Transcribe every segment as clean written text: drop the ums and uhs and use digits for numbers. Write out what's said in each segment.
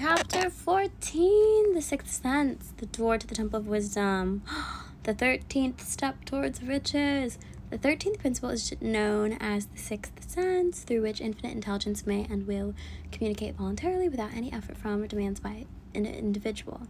Chapter 14, The Sixth Sense, the door to the Temple of Wisdom. The 13th step towards riches. The 13th principle is known as the sixth sense, through which infinite intelligence may and will communicate voluntarily without any effort from or demands by an individual.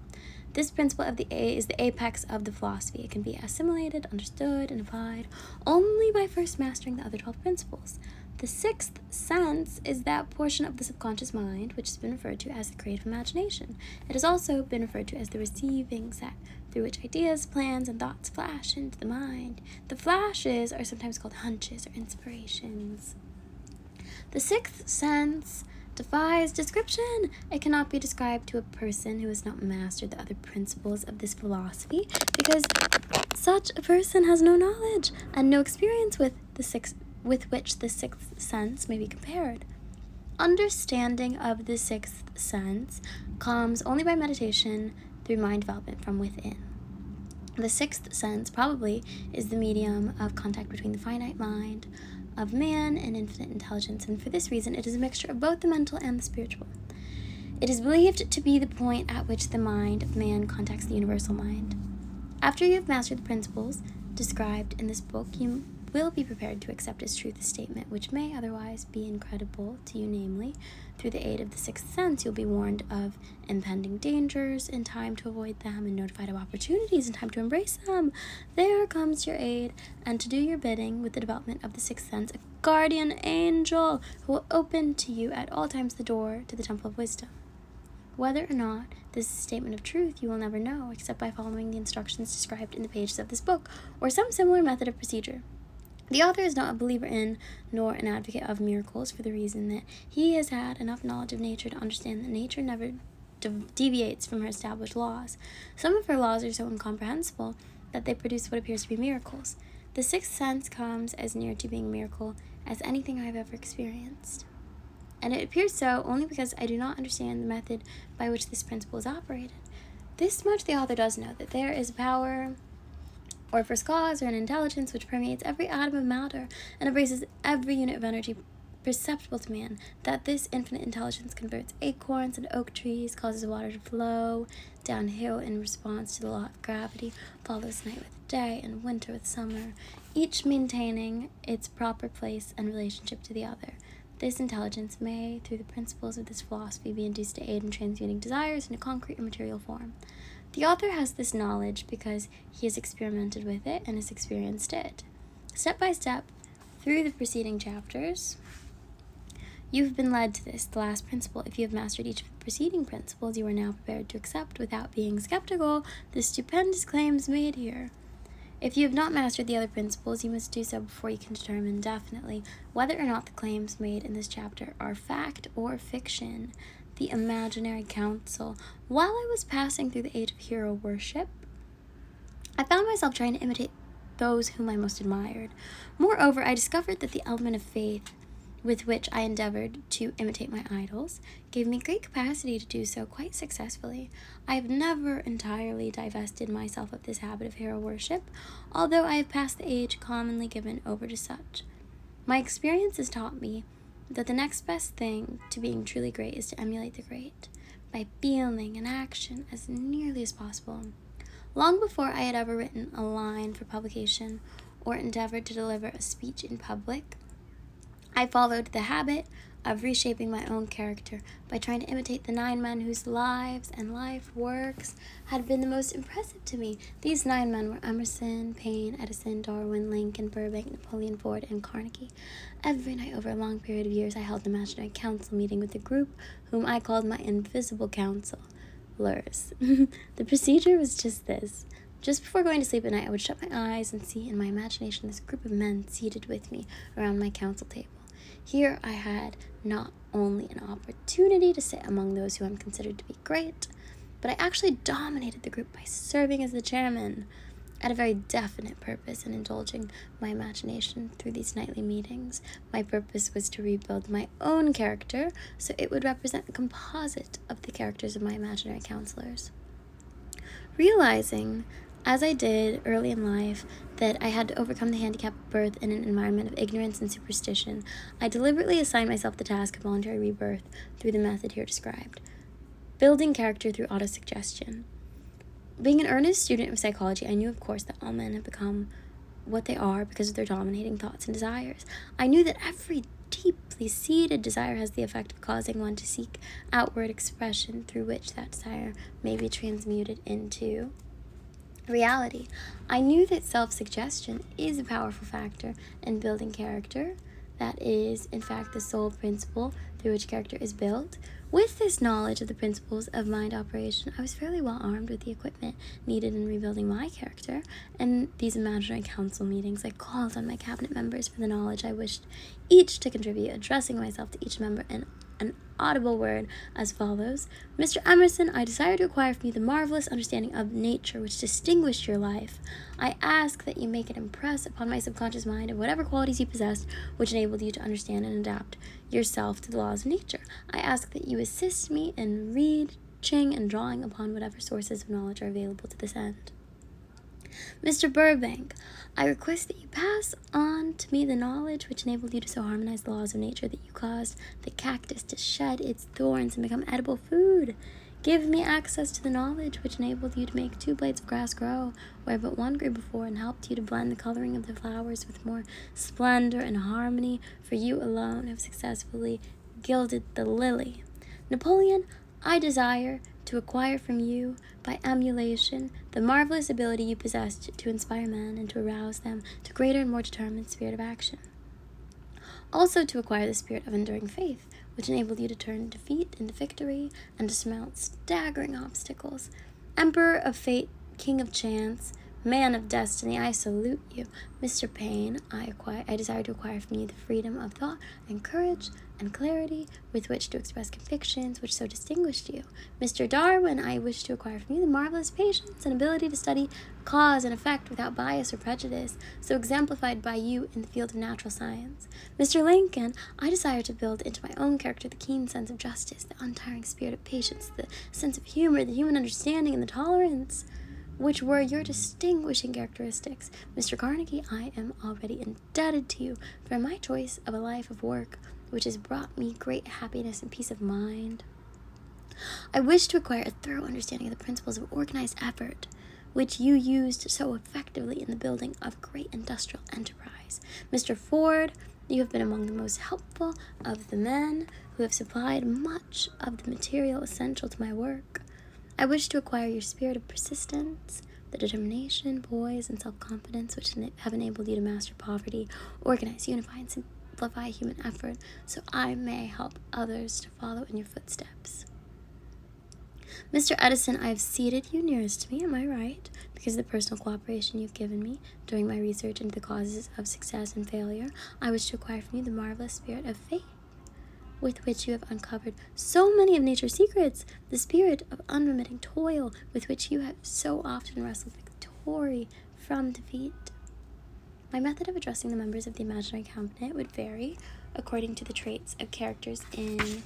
This principle is the apex of the philosophy. It can be assimilated, understood, and applied only by first mastering the other 12 principles. The sixth sense is that portion of the subconscious mind which has been referred to as the creative imagination. It has also been referred to as the receiving set, through which ideas, plans, and thoughts flash into the mind. The flashes are sometimes called hunches or inspirations. The sixth sense defies description. It cannot be described to a person who has not mastered the other principles of this philosophy, because such a person has no knowledge and no experience with which the sixth sense may be compared. Understanding of the sixth sense comes only by meditation through mind development from within. The sixth sense probably is the medium of contact between the finite mind of man and infinite intelligence, and for this reason it is a mixture of both the mental and the spiritual. It is believed to be the point at which the mind of man contacts the universal mind. After you have mastered the principles described in this book, you will be prepared to accept as truth a statement which may otherwise be incredible to you, namely, through the aid of the sixth sense, you'll be warned of impending dangers in time to avoid them, and notified of opportunities in time to embrace them. There comes your aid, and to do your bidding with the development of the sixth sense, a guardian angel who will open to you at all times the door to the Temple of Wisdom. Whether or not this is a statement of truth, you will never know, except by following the instructions described in the pages of this book, or some similar method of procedure. The author is not a believer in, nor an advocate of miracles, for the reason that he has had enough knowledge of nature to understand that nature never deviates from her established laws. Some of her laws are so incomprehensible that they produce what appears to be miracles. The sixth sense comes as near to being a miracle as anything I have ever experienced. And it appears so only because I do not understand the method by which this principle is operated. This much the author does know, that there is power or first cause, or an intelligence which permeates every atom of matter and embraces every unit of energy perceptible to man, that this infinite intelligence converts acorns and oak trees, causes water to flow downhill in response to the law of gravity, follows night with day and winter with summer, each maintaining its proper place and relationship to the other. This intelligence may, through the principles of this philosophy, be induced to aid in transmuting desires into concrete or material form. The author has this knowledge because he has experimented with it and has experienced it. Step by step, through the preceding chapters, you have been led to this, the last principle. If you have mastered each of the preceding principles, you are now prepared to accept, without being skeptical, the stupendous claims made here. If you have not mastered the other principles, you must do so before you can determine definitely whether or not the claims made in this chapter are fact or fiction. The imaginary council. While I was passing through the age of hero worship, I found myself trying to imitate those whom I most admired. Moreover, I discovered that the element of faith with which I endeavored to imitate my idols gave me great capacity to do so quite successfully. I have never entirely divested myself of this habit of hero worship, although I have passed the age commonly given over to such. My experience has taught me that the next best thing to being truly great is to emulate the great, by feeling and action as nearly as possible. Long before I had ever written a line for publication or endeavored to deliver a speech in public, I followed the habit of reshaping my own character by trying to imitate the 9 men whose lives and life works had been the most impressive to me. These 9 men were Emerson, Paine, Edison, Darwin, Lincoln, Burbank, Napoleon, Ford, and Carnegie. Every night over a long period of years, I held an imaginary council meeting with a group whom I called my invisible counselors. The procedure was just this. Just before going to sleep at night, I would shut my eyes and see in my imagination this group of men seated with me around my council table. Here I had not only an opportunity to sit among those who I'm considered to be great, but I actually dominated the group by serving as the chairman. I had a very definite purpose in indulging my imagination through these nightly meetings. My purpose was to rebuild my own character so it would represent a composite of the characters of my imaginary counselors. Realizing, as I did early in life, that I had to overcome the handicap of birth in an environment of ignorance and superstition, I deliberately assigned myself the task of voluntary rebirth through the method here described. Building character through autosuggestion. Being an earnest student of psychology, I knew, of course, that all men have become what they are because of their dominating thoughts and desires. I knew that every deeply seated desire has the effect of causing one to seek outward expression through which that desire may be transmuted into reality. I knew that self-suggestion is a powerful factor in building character. That is, in fact, the sole principle through which character is built. With this knowledge of the principles of mind operation, I was fairly well armed with the equipment needed in rebuilding my character. In these imaginary council meetings, I called on my cabinet members for the knowledge I wished each to contribute, addressing myself to each member in an audible word as follows. Mr. Emerson, I desire to acquire from you the marvelous understanding of nature which distinguished your life. I ask that you make it impress upon my subconscious mind of whatever qualities you possessed which enabled you to understand and adapt yourself to the laws of nature. I ask that you assist me in reaching and drawing upon whatever sources of knowledge are available to this end. Mr. Burbank, I request that you pass on to me the knowledge which enabled you to so harmonize the laws of nature that you caused the cactus to shed its thorns and become edible food. Give me access to the knowledge which enabled you to make 2 blades of grass grow where but one grew before, and helped you to blend the coloring of the flowers with more splendor and harmony, for you alone have successfully gilded the lily. Napoleon, I desire to acquire from you, by emulation, the marvelous ability you possessed to inspire men and to arouse them to greater and more determined spirit of action. Also to acquire the spirit of enduring faith, which enabled you to turn defeat into victory and to surmount staggering obstacles. Emperor of fate, king of chance, man of destiny, I salute you. Mr. Payne, I desire to acquire from you the freedom of thought and courage and clarity with which to express convictions which so distinguished you. Mr. Darwin, I wish to acquire from you the marvelous patience and ability to study cause and effect without bias or prejudice, so exemplified by you in the field of natural science. Mr. Lincoln, I desire to build into my own character the keen sense of justice, the untiring spirit of patience, the sense of humor, the human understanding, and the tolerance which were your distinguishing characteristics. Mr. Carnegie, I am already indebted to you for my choice of a life of work which has brought me great happiness and peace of mind. I wish to acquire a thorough understanding of the principles of organized effort, which you used so effectively in the building of great industrial enterprise. Mr. Ford, you have been among the most helpful of the men who have supplied much of the material essential to my work. I wish to acquire your spirit of persistence, the determination, poise, and self-confidence which have enabled you to master poverty, organize, unify, and simplify human effort, so I may help others to follow in your footsteps. Mr. Edison, I have seated you nearest to me, am I right? Because of the personal cooperation you've given me during my research into the causes of success and failure. I wish to acquire from you the marvelous spirit of faith, with which you have uncovered so many of nature's secrets, the spirit of unremitting toil, with which you have so often wrestled victory from defeat. My method of addressing the members of the imaginary cabinet would vary according to the traits of characters in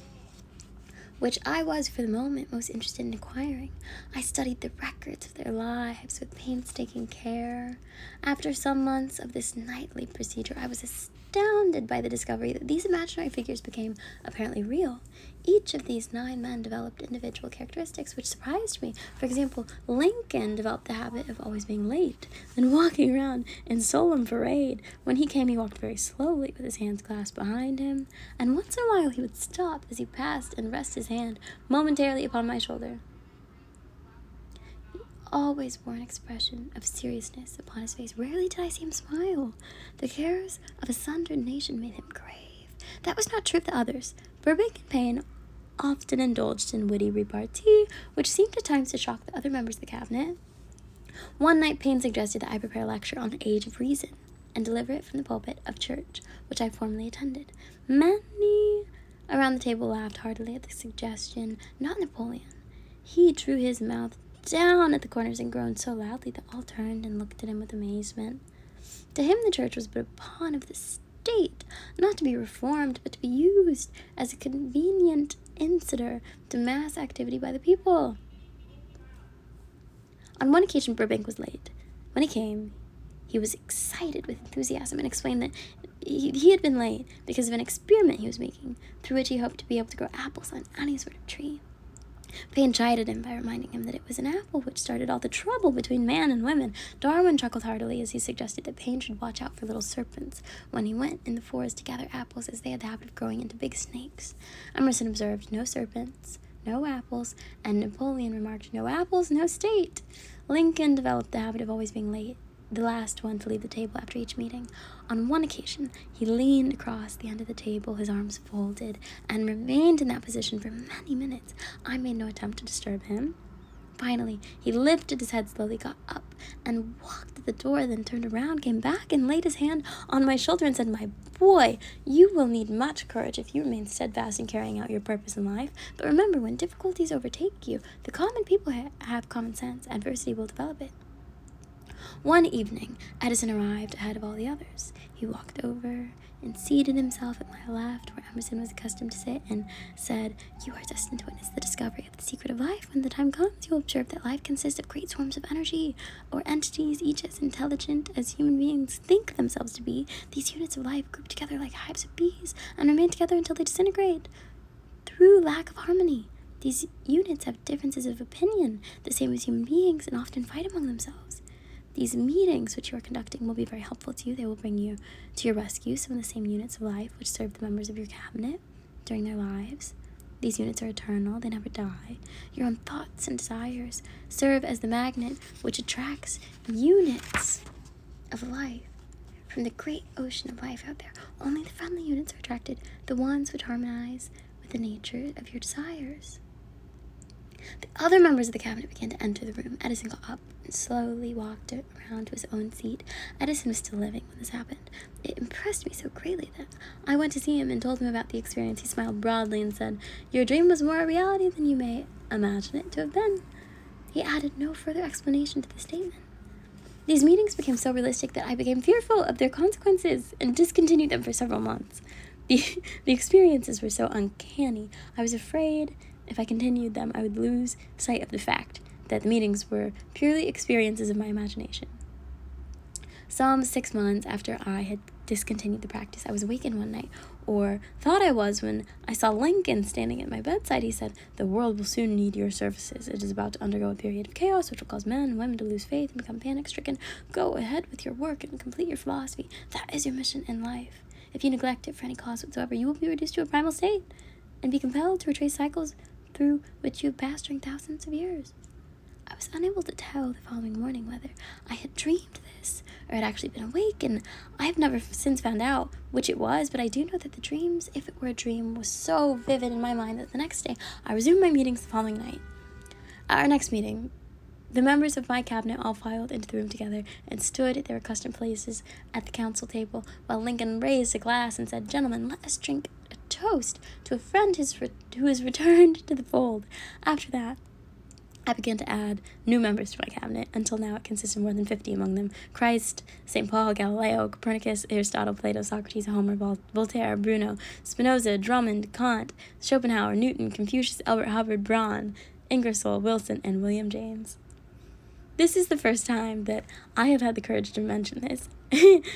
which I was for the moment most interested in acquiring. I studied the records of their lives with painstaking care. After some months of this nightly procedure, I was astounded by the discovery that these imaginary figures became apparently real. Each of these 9 men developed individual characteristics which surprised me. For example, Lincoln developed the habit of always being late and walking around in solemn parade. When he came, he walked very slowly with his hands clasped behind him, and once in a while he would stop as he passed and rest his hand momentarily upon my shoulder. He always wore an expression of seriousness upon his face. Rarely did I see him smile. The cares of a sundered nation made him grave. That was not true of the others. Burbank and Payne often indulged in witty repartee, which seemed at times to shock the other members of the cabinet. One night Payne suggested that I prepare a lecture on the age of reason and deliver it from the pulpit of church, which I formerly attended. Many around the table laughed heartily at the suggestion. Not Napoleon. He drew his mouth down at the corners and groaned so loudly that all turned and looked at him with amazement. To him the church was but a pawn of the state, not to be reformed, but to be used as a convenient inciter to mass activity by the people. On one occasion, Burbank was late. When he came, he was excited with enthusiasm and explained that he had been late because of an experiment he was making, through which he hoped to be able to grow apples on any sort of tree. Paine chided him by reminding him that it was an apple which started all the trouble between man and women. Darwin chuckled heartily as he suggested that Paine should watch out for little serpents when he went in the forest to gather apples, as they had the habit of growing into big snakes. Emerson observed, "No serpents, no apples," and Napoleon remarked, "No apples, no state." Lincoln developed the habit of always being late, the last one to leave the table after each meeting. On one occasion, he leaned across the end of the table, his arms folded, and remained in that position for many minutes. I made no attempt to disturb him. Finally, he lifted his head slowly, got up, and walked to the door, then turned around, came back, and laid his hand on my shoulder and said, "My boy, you will need much courage if you remain steadfast in carrying out your purpose in life. But remember, when difficulties overtake you, the common people have common sense. Adversity will develop it." One evening, Edison arrived ahead of all the others. He walked over and seated himself at my left, where Emerson was accustomed to sit, and said, "You are destined to witness the discovery of the secret of life. When the time comes, you will observe that life consists of great swarms of energy, or entities, each as intelligent as human beings think themselves to be. These units of life group together like hives of bees, and remain together until they disintegrate through lack of harmony. These units have differences of opinion, the same as human beings, and often fight among themselves. These meetings which you are conducting will be very helpful to you. They will bring you to your rescue some of the same units of life which serve the members of your cabinet during their lives. These units are eternal. They never die. Your own thoughts and desires serve as the magnet which attracts units of life from the great ocean of life out there. Only the friendly units are attracted, the ones which harmonize with the nature of your desires." The other members of the cabinet began to enter the room. Edison got up and slowly walked around to his own seat. Edison was still living when this happened. It impressed me so greatly that I went to see him and told him about the experience. He smiled broadly and said, "Your dream was more a reality than you may imagine it to have been." He added no further explanation to the statement. These meetings became so realistic that I became fearful of their consequences and discontinued them for several months. The experiences were so uncanny. I was afraid if I continued them, I would lose sight of the fact that the meetings were purely experiences of my imagination. Some 6 months after I had discontinued the practice, I was awakened one night, or thought I was, when I saw Lincoln standing at my bedside. He said, "The world will soon need your services. It is about to undergo a period of chaos which will cause men and women to lose faith and become panic-stricken. Go ahead with your work and complete your philosophy. That is your mission in life. If you neglect it for any cause whatsoever, you will be reduced to a primal state and be compelled to retrace cycles through which you have passed during thousands of years." I was unable to tell the following morning whether I had dreamed this or had actually been awake, and I have never since found out which it was, but I do know that the dreams, if it were a dream, was so vivid in my mind that the next day I resumed my meetings the following night. At our next meeting, the members of my cabinet all filed into the room together and stood at their accustomed places at the council table, while Lincoln raised a glass and said, "Gentlemen, let us drink a toast to a friend who has returned to the fold." After that, I began to add new members to my cabinet. Until now, it consists of more than 50, among them Christ, St. Paul, Galileo, Copernicus, Aristotle, Plato, Socrates, Homer, Voltaire, Bruno, Spinoza, Drummond, Kant, Schopenhauer, Newton, Confucius, Albert Hubbard, Braun, Ingersoll, Wilson, and William James. This is the first time that I have had the courage to mention this.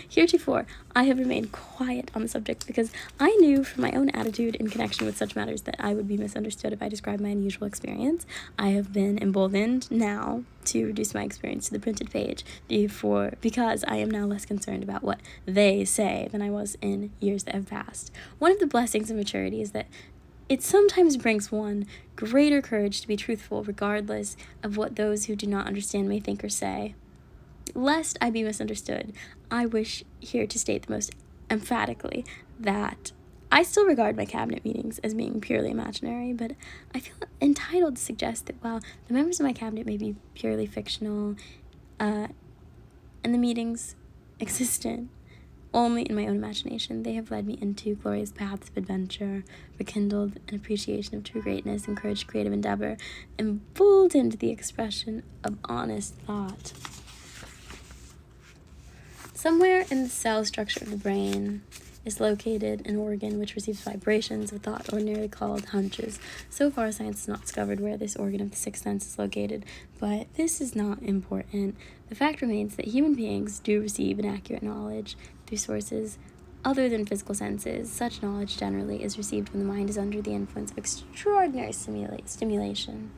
Heretofore, I have remained quiet on the subject because I knew from my own attitude in connection with such matters that I would be misunderstood if I described my unusual experience. I have been emboldened now to reduce my experience to the printed page because I am now less concerned about what they say than I was in years that have passed. One of the blessings of maturity is that it sometimes brings one greater courage to be truthful, regardless of what those who do not understand may think or say. Lest I be misunderstood, I wish here to state the most emphatically that I still regard my cabinet meetings as being purely imaginary, but I feel entitled to suggest that while the members of my cabinet may be purely fictional, and the meetings existent only in my own imagination, they have led me into glorious paths of adventure, rekindled an appreciation of true greatness, encouraged creative endeavor, emboldened the expression of honest thought. Somewhere in the cell structure of the brain is located an organ which receives vibrations of thought, ordinarily called hunches. So far, science has not discovered where this organ of the sixth sense is located, but this is not important. The fact remains that human beings do receive inaccurate knowledge through sources other than physical senses, such knowledge generally is received when the mind is under the influence of extraordinary stimulation.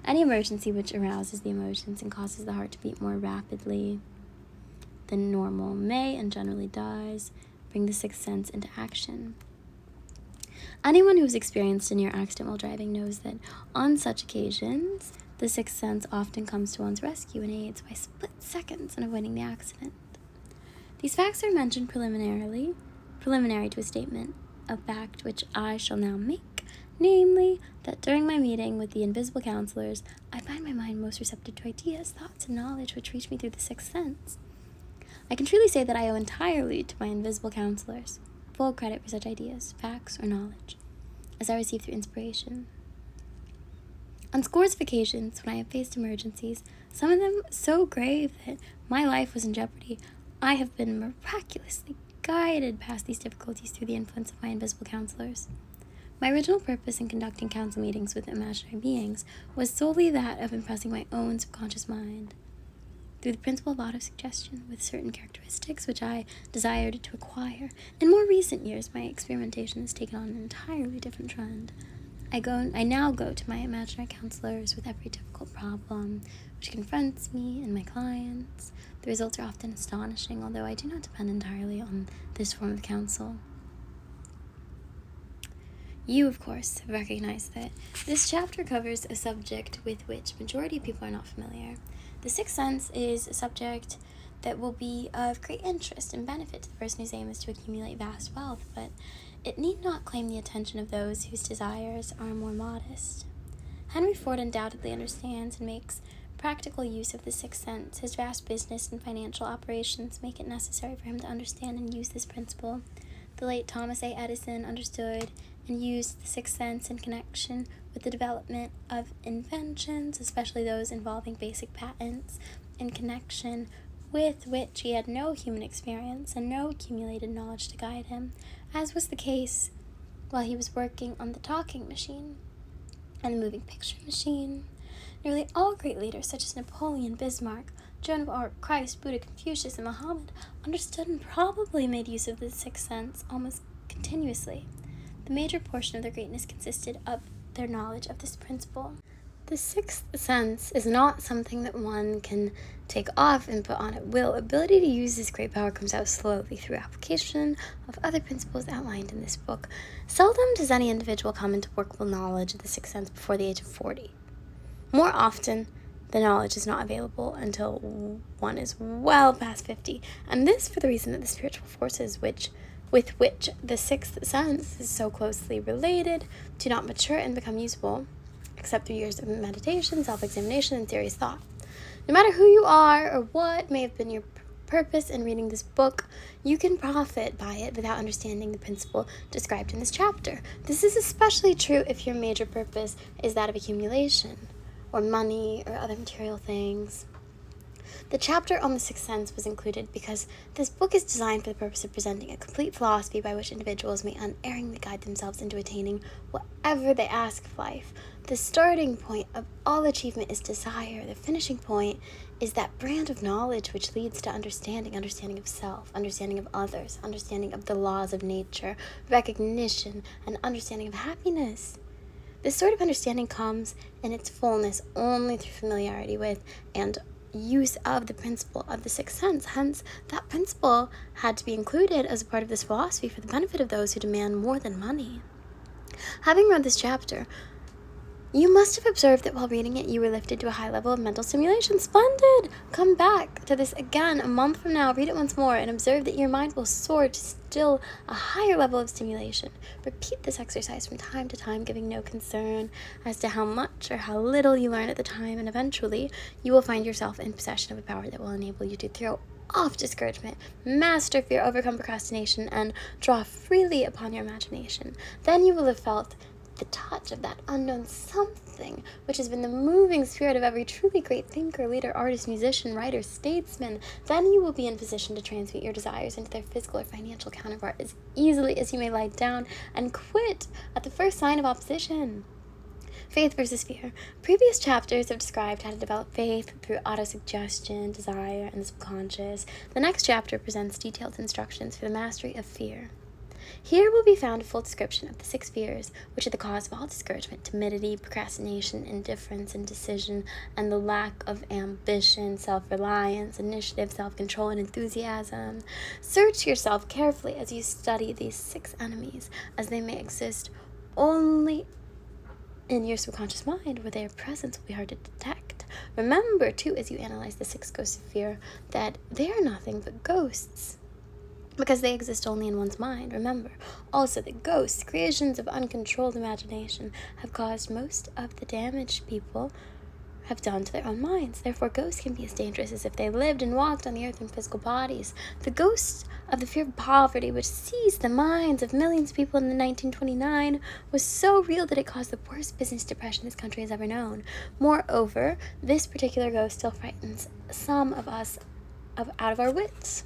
Any emergency which arouses the emotions and causes the heart to beat more rapidly than normal may, and generally does, bring the sixth sense into action. Anyone who has experienced a near accident while driving knows that on such occasions, the sixth sense often comes to one's rescue and aids by split seconds in avoiding the accident. These facts are mentioned preliminary to a statement of fact which I shall now make, namely, that during my meeting with the invisible counselors, I find my mind most receptive to ideas, thoughts, and knowledge which reach me through the sixth sense. I can truly say that I owe entirely to my invisible counselors full credit for such ideas, facts, or knowledge, as I receive through inspiration. On scores of occasions, when I have faced emergencies, some of them so grave that my life was in jeopardy, I have been miraculously guided past these difficulties through the influence of my invisible counselors. My original purpose in conducting council meetings with imaginary beings was solely that of impressing my own subconscious mind through the principle of autosuggestion with certain characteristics which I desired to acquire. In more recent years, my experimentation has taken on an entirely different trend. I now go to my imaginary counselors with every difficult problem which confronts me and my clients. The results are often astonishing, although I do not depend entirely on this form of counsel. You, of course, have recognized that this chapter covers a subject with which majority of people are not familiar. The sixth sense is a subject that will be of great interest and benefit to the person whose aim is to accumulate vast wealth, but it need not claim the attention of those whose desires are more modest. Henry Ford undoubtedly understands and makes practical use of the sixth sense. His vast business and financial operations make it necessary for him to understand and use this principle. The late Thomas A. Edison understood and used the sixth sense in connection with the development of inventions, especially those involving basic patents, in connection with which he had no human experience and no accumulated knowledge to guide him, as was the case while he was working on the talking machine and the moving picture machine. Nearly all great leaders, such as Napoleon, Bismarck, Joan of Arc, Christ, Buddha, Confucius, and Muhammad, understood and probably made use of the sixth sense almost continuously. The major portion of their greatness consisted of their knowledge of this principle. The sixth sense is not something that one can take off and put on at will. Ability to use this great power comes out slowly through application of other principles outlined in this book. Seldom does any individual come into workable knowledge of the sixth sense before the age of 40. More often, the knowledge is not available until one is well past 50, and this for the reason that the spiritual forces with which the sixth sense is so closely related do not mature and become usable, except through years of meditation, self-examination, and serious thought. No matter who you are or what may have been your purpose in reading this book, you can profit by it without understanding the principle described in this chapter. This is especially true if your major purpose is that of accumulation, or money, or other material things. The chapter on the sixth sense was included because this book is designed for the purpose of presenting a complete philosophy by which individuals may unerringly guide themselves into attaining whatever they ask of life. The starting point of all achievement is desire. The finishing point is that brand of knowledge which leads to understanding of self, understanding of others, understanding of the laws of nature, recognition, and understanding of happiness. This sort of understanding comes in its fullness only through familiarity with and use of the principle of the sixth sense. Hence, that principle had to be included as a part of this philosophy for the benefit of those who demand more than money. Having read this chapter, you must have observed that while reading it, you were lifted to a high level of mental stimulation. Splendid! Come back to this again a month from now, read it once more, and observe that your mind will soar to still a higher level of stimulation. Repeat this exercise from time to time, giving no concern as to how much or how little you learn at the time, and eventually you will find yourself in possession of a power that will enable you to throw off discouragement, master fear, overcome procrastination, and draw freely upon your imagination. Then you will have felt the touch of that unknown something which has been the moving spirit of every truly great thinker, leader, artist, musician, writer, statesman. Then you will be in position to transmute your desires into their physical or financial counterpart as easily as you may lie down and quit at the first sign of opposition. Faith versus fear. Previous chapters have described how to develop faith through autosuggestion, desire, and the subconscious. The next chapter presents detailed instructions for the mastery of fear. Here will be found a full description of the 6 fears, which are the cause of all discouragement: timidity, procrastination, indifference, indecision, and the lack of ambition, self-reliance, initiative, self-control, and enthusiasm. Search yourself carefully as you study these 6 enemies, as they may exist only in your subconscious mind, where their presence will be hard to detect. Remember, too, as you analyze the 6 ghosts of fear, that they are nothing but ghosts, because they exist only in one's mind. Remember also that ghosts, creations of uncontrolled imagination, have caused most of the damage people have done to their own minds. Therefore, ghosts can be as dangerous as if they lived and walked on the earth in physical bodies. The ghost of the fear of poverty, which seized the minds of millions of people in 1929, was so real that it caused the worst business depression this country has ever known. Moreover, this particular ghost still frightens some of us out of our wits.